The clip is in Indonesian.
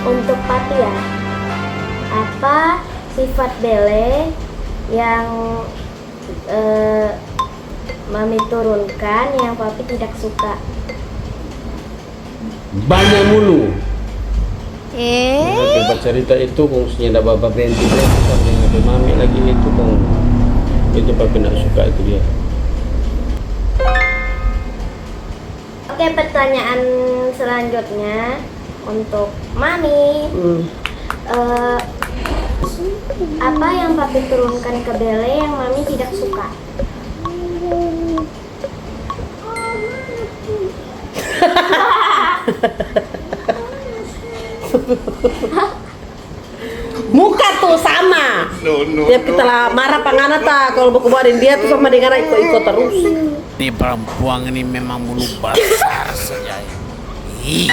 untuk Papi ya. Apa sifat Bele yang Mami turunkan yang Papi tidak suka? Banyak mulu. Nah, cerita itu khususnya ada bapak berhenti sampai ada mami lagi itu itu Papi nak suka itu dia. Oke, pertanyaan selanjutnya untuk Mami. Apa yang Papi turunkan ke Bele yang Mami tidak suka? Muka tuh sama. Tiap kita lah marah pangana ta kalau mau keluarin dia tuh sama dengan ikut terus. Ini perempuan ini memang mulu besar saja. Ih.